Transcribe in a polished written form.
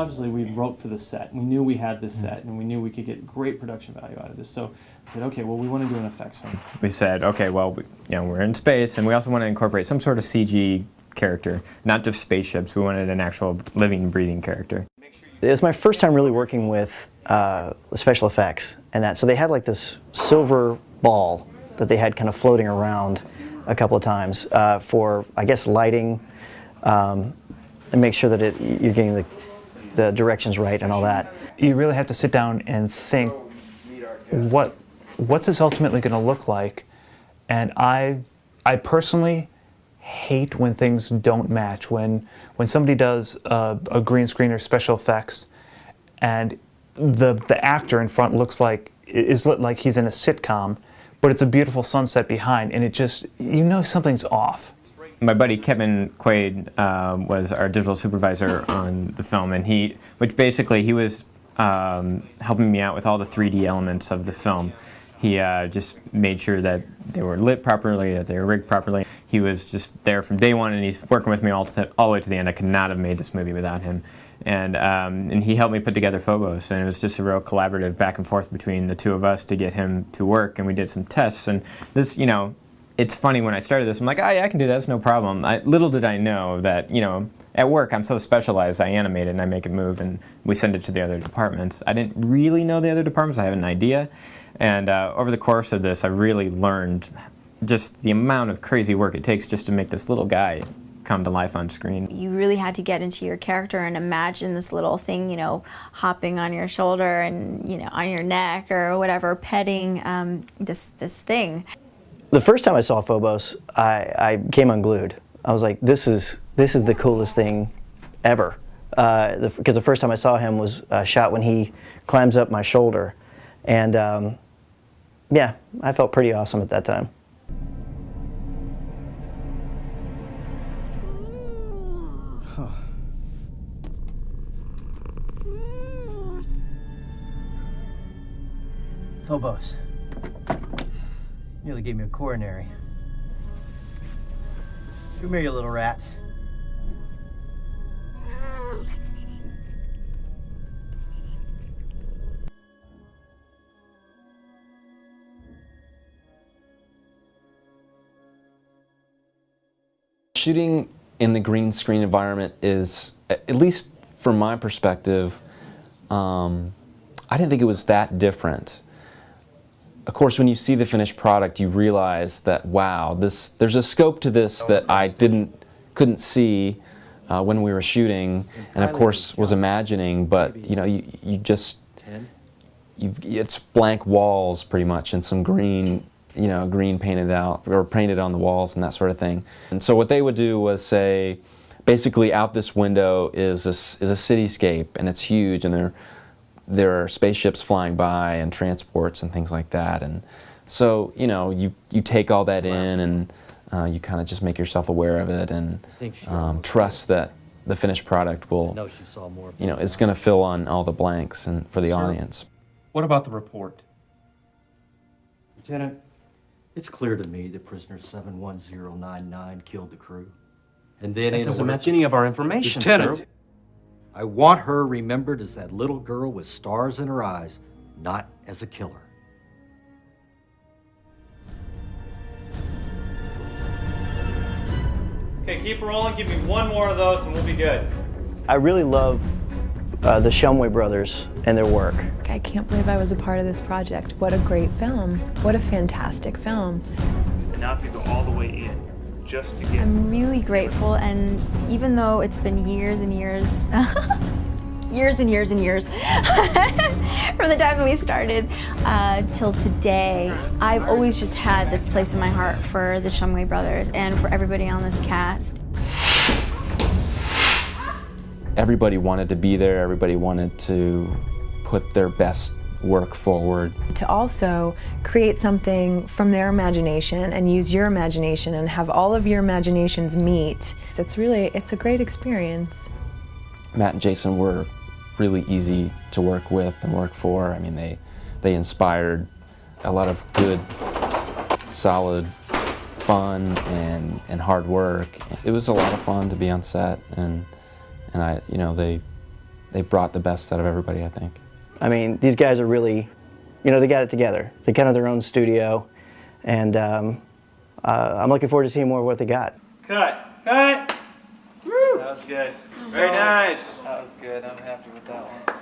obviously we wrote for the set. We knew we had this set, and we knew we could get great production value out of this. So we said, okay, well, we want to do an effects film. We said, okay, well, we're in space, and we also want to incorporate some sort of CG character, not just spaceships. We wanted an actual living, breathing character. It was my first time really working with special effects, and so they had like this silver ball that they had kind of floating around a couple of times for, I guess, lighting, and make sure that you're getting the directions right and all that. You really have to sit down and think, what's this ultimately going to look like? And I personally hate when things don't match. When somebody does a green screen or special effects, and the actor in front is lit like he's in a sitcom, but it's a beautiful sunset behind, and it just, something's off. My buddy Kevin Quaid was our digital supervisor on the film, and he was helping me out with all the 3D elements of the film. He just made sure that they were lit properly, that they were rigged properly. He was just there from day one, and he's working with me all the way to the end. I could not have made this movie without him. And he helped me put together Phobos, and it was just a real collaborative back and forth between the two of us to get him to work, and we did some tests. And this, it's funny, when I started this, I'm like, I can do that, it's no problem. Little did I know that, at work I'm so specialized, I animate it and I make it move, and we send it to the other departments. I didn't really know the other departments, I have an idea. And over the course of this, I really learned just the amount of crazy work it takes just to make this little guy come to life on screen. You really had to get into your character and imagine this little thing, hopping on your shoulder and, on your neck or whatever, petting this thing. The first time I saw Phobos, I came unglued. I was like, this is the coolest thing ever. Because the first time I saw him was shot when he climbs up my shoulder. And yeah, I felt pretty awesome at that time. Phobos. Nearly gave me a coronary. Come here, you little rat. Shooting in the green screen environment is, at least from my perspective, I didn't think it was that different. Of course, when you see the finished product, you realize that, wow, there's a scope to this that I couldn't see when we were shooting, and of course was imagining. But it's blank walls pretty much, and some green, green painted out or painted on the walls and that sort of thing. And so what they would do was say, basically, out this window is a cityscape, and it's huge, and there are spaceships flying by and transports and things like that. And so, you take all that in, and you kind of just make yourself aware of it, and trust that the finished product will, it's going to fill on all the blanks and for the audience. What about the report? Lieutenant, it's clear to me that prisoner 71099 killed the crew. And then That doesn't match any of our information, Lieutenant, sir. I want her remembered as that little girl with stars in her eyes, not as a killer. Okay, keep rolling. Give me one more of those and we'll be good. I really love the Shumway brothers and their work. I can't believe I was a part of this project. What a great film. What a fantastic film. And now if you go all the way in, just to get... I'm really grateful, and even though it's been years and years, years and years and years, from the time that we started till today, I've always just had this place in my heart for the Shumway brothers and for everybody on this cast. Everybody wanted to be there, everybody wanted to put their best work forward. To also create something from their imagination and use your imagination and have all of your imaginations meet. It's a great experience. Matt and Jason were really easy to work with and work for. I mean, they inspired a lot of good, solid, fun and hard work. It was a lot of fun to be on set, and they brought the best out of everybody, I think. I mean, these guys are really, they got it together. They kind of their own studio, and I'm looking forward to seeing more of what they got. Cut! Cut! Woo! That was good. Very nice. That was good. I'm happy with that one.